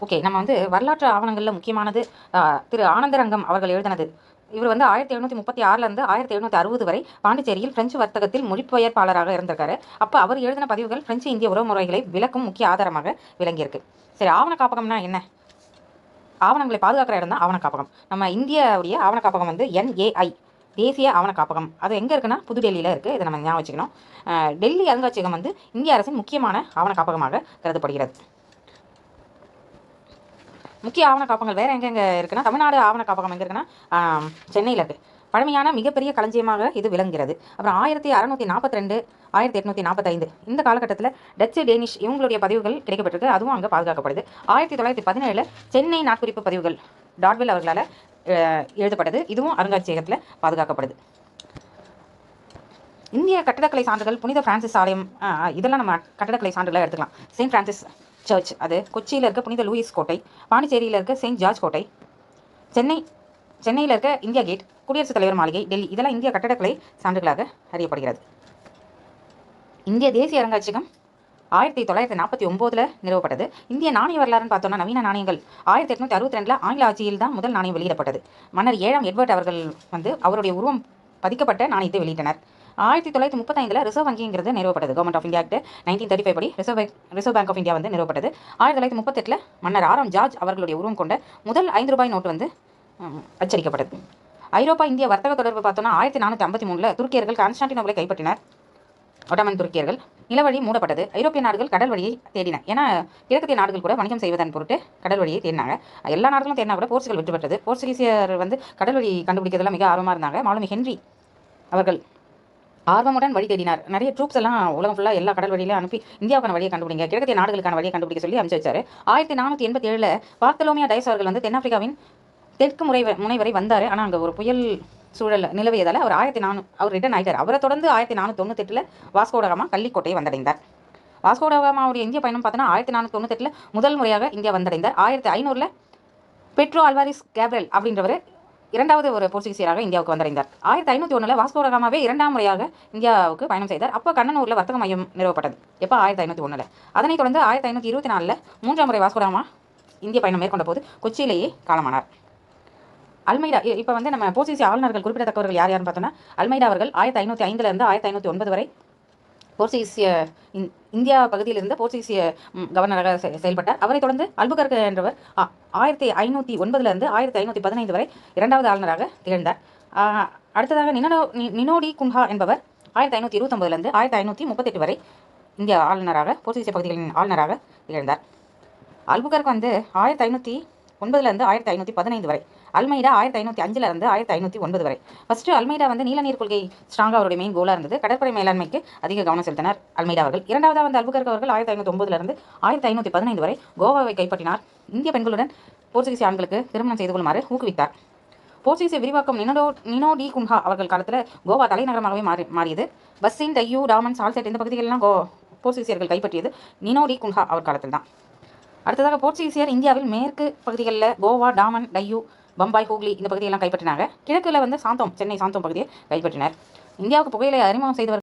Okay. நம்ம வந்து வரலாற்று ஆவணங்கள்ல முக்கியமானது திரு ஆனந்தரங்கம் அவர்கள் எழுதினது. இவர் வந்து 1736லேருந்து 1760 வரை பாண்டிச்சேரியில் பிரெஞ்சு வர்த்தகத்தில் மொழிபெயர்ப்பாளராக இருந்திருக்காரு. அப்போ அவர் எழுதின பதிவுகள் பிரெஞ்சு இந்திய உறவுமுறைகளை விளக்கும் முக்கிய ஆதாரமாக விளங்கியிருக்கு. சரி, ஆவண காப்பகம்னா என்ன? ஆவணங்களை பாதுகாக்கிற இடம் தான் ஆவண காப்பகம். நம்ம இந்தியாவுடைய ஆவண காப்பகம் வந்து NAI, தேசிய ஆவண காப்பகம். அது எங்கே இருக்குன்னா புதுடெல்லியில் இருக்குது. இதை நம்ம ஞாபகம் வச்சுக்கணும். டெல்லி அருங்காட்சியகம் வந்து இந்திய அரசின் முக்கியமான ஆவண காப்பகமாக கருதப்படுகிறது. முக்கிய ஆவண காப்பகங்கள் வேறு எங்கெங்கே இருக்குன்னா, தமிழ்நாடு ஆவண காப்பகம் எங்கே இருக்குன்னா சென்னையில் இருக்குது. பழமையான மிகப்பெரிய களஞ்சியமாக இது விளங்குகிறது. அப்புறம் 1642, 1845 இந்த காலகட்டத்தில் டச்சு, டேனிஷ் இவங்களுடைய பதிவுகள் கிடைக்கப்பட்டிருக்கு. அதுவும் அங்கே பாதுகாக்கப்படுது. 1917 சென்னை நாட்குறிப்பு பதிவுகள் டாட்வெல் அவர்களால் எழுதப்பட்டது. இதுவும் அருங்காட்சியகத்தில் பாதுகாக்கப்படுது. இந்திய கட்டடக்கலை சான்றுகள், புனித பிரான்சிஸ் ஆலயம், இதெல்லாம் நம்ம கட்டடக்கலை சான்றுகளாக எடுத்துக்கலாம். செயின்ட் பிரான்சிஸ் சர்ச், அது கொச்சியில் இருக்க புனித லூயிஸ் கோட்டை, பாண்டிச்சேரியில் இருக்க செயின்ட் ஜார்ஜ் கோட்டை, சென்னையில் இருக்க இந்தியா கேட், குடியரசுத் தலைவர் மாளிகை, டெல்லி, இதெல்லாம் இந்திய கட்டடக்கலை சான்றுகளாக அறியப்படுகிறது. இந்திய தேசிய அருங்காட்சியகம் 1949 நிறுவப்பட்டது. இந்திய நாணய வரலாறுன்னு பார்த்தோம்னா, நவீன நாணயங்கள் 1862 ஆங்கில ஆட்சியில் தான் முதல் நாணயம் வெளியிடப்பட்டது. மன்னர் 7ஆம் எட்வர்ட் அவர்கள் வந்து அவருடைய உருவம் பதிக்கப்பட்ட நாணயத்தை வெளியிட்டனர். 1935 ரிசர்வ் வங்கிங்கிறது நிறுவப்பட்டது. கவர்மெண்ட் ஆஃப் இந்தியா ஆக்ட் 1935 படி ரிசர்வ் பேங்க் ஆஃப் இந்தியா வந்து நிறுவப்பட்டது. 1938 மன்னர் 6ஆம் ஜார்ஜ் அவர்களுடைய உருவம் கொண்ட முதல் 5 ரூபாய் நோட்டு வந்து அச்சடிக்கப்பட்டது. ஐரோப்பா இந்திய வர்த்தக தொடர்பு பார்த்தோன்னா 1453 துருக்கியர்கள் கான்ஸ்டான்டினோபிளை கைப்பற்றினர். ஒட்டமன் துருக்கியர்கள். நிலவழி மூடப்பட்டது. ஐரோப்பிய நாடுகள் கடல் வழியை தேடின. ஏன்னா கிழக்கத்திய நாடுகள் கூட வணிகம் செய்வதன் பொருட்டு கடல் வழியை தேடினாங்க. எல்லா நாடுகளும் தேடினா கூட போர்ச்சுகல் வெற்றி பெற்றது. போர்ச்சுகீசியர் வந்து கடல் வழி கண்டுபிடிக்கிறதுலாம் மிக ஆர்வமாக இருந்தாங்க. மாலுமி ஹென்றி அவர்கள் ஆர்வமுடன் வழி தேடினார். நிறைய ட்ரூப்ஸ் எல்லாம் உலகம் ஃபுல்லாக எல்லா கடல் வழியில அனுப்பி இந்தியாவுக்கான வழியை கண்டுபிடிங்க, கிழக்கத்திய நாடுகளுக்கான வழியை கண்டுபிடிக்க சொல்லி அனுப்பிச்சு வச்சார். 1487 பார்த்தலோமியா டைஸ் அவர்கள் வந்து தென்னாப்பிரிக்காவின் தெற்கு முனை வரை வந்தார். ஆனால் அங்கே ஒரு புயல் சூழல் நிலவியதால் அவர் அவர் ரிட்டர்ன் ஆகிட்டார். அவரை தொடர்ந்து 1498 வாஸ்கோடகாமா கள்ளிக்கோட்டையை வந்தடைந்தார். வாஸ்கோடகாமாவுடைய இந்திய பயணம் பார்த்தோன்னா 1498 முதல் முறையாக இந்தியா வந்தடைந்தார். 1500 பெட்ரோ அல்வாரிஸ் கேப்ரல் அப்படின்றவர் இரண்டாவது ஒரு போர்ச்சுகீசியராக இந்தியாவுக்கு வந்தடைந்தார். 1501 வாஸ்கோடகாமாவே 2ஆம் முறையாக இந்தியாவுக்கு பயணம் செய்தார். அப்போ கண்ணனூரில் வர்த்தக மையம் நிறுவப்பட்டது. எப்போ? 1501. அதனைத் தொடர்ந்து 1524 3ஆம் முறை வாஸ்கோடகாமா இந்திய பயணம் மேற்கொண்ட போது கொச்சியிலேயே காலமானார். அல்மைடா, இப்போ வந்து நம்ம போர்ச்சுகீசிய ஆளுநர்கள் குறிப்பிடத்தக்கவர்கள் யார் யாருன்னு பார்த்தோன்னா, அல்மைடா அவர்கள் 1505 1509 வரை போர்ச்சுகீசிய இந்தியா பகுதியிலிருந்து போர்ச்சுகீசிய கவர்னராக செயல்பட்டார். அவரை தொடர்ந்து அல்புகர்க் என்றவர் 1509 1515 வரை 2வது ஆளுநராக திகழ்ந்தார். அடுத்ததாக நினோ டி குன்ஹா என்பவர் 1529 1538 வரை இந்திய ஆளுநராக போர்ச்சுகீசிய பகுதிகளின் ஆளுநராக திகழ்ந்தார். அல்புகர்க் வந்து 1509 1515 வரை, அல்மைடா 1505 1509 வரை. ஃபர்ஸ்ட் அல்மைடா வந்து நீல நீர் கொள்கை ஸ்ட்ராங்காக அவருடைய மெயின் கோலாக இருந்தது. கடற்படை மேலாண்மைக்கு அதிக கவனம் செலுத்தினார் அல்மைடா அவர்கள். இரண்டாவதாக வந்து அல்புகர்க் அவர்கள் 1509 1515 வரை கோவாவை கைப்பற்றினார். இந்திய பெண்களுடன் போர்ச்சுகீசிய ஆண்களுக்கு திருமணம் செய்து கொள்ளுமாறு ஊக்குவித்தார். போர்ச்சுகீசிய விரிவாக்கம் நினோ டி குன்ஹா அவர்கள் காலத்தில் கோவா தலைநகரமாகவே மாறியது. பஸ்ஸின், டையூ, டாமன், சால்செட் இந்த பகுதிகளெல்லாம் போர்ச்சுகீசியர்கள் கைப்பற்றியது நினோ டி குன்ஹா அவர் காலத்தில் தான். அடுத்ததாக போர்ச்சுகீசியர் இந்தியாவில் மேற்கு பகுதிகளில் கோவா, டாமன், டையூ, பம்பாய், ஹூக்ளி இந்த பகுதியெல்லாம் கைப்பற்றினாங்க. கிழக்கில் வந்து சென்னை சாந்தோம் பகுதியை கைப்பற்றினர். இந்தியாவுக்கு புகையிலை அறிமுகம் செய்தவர்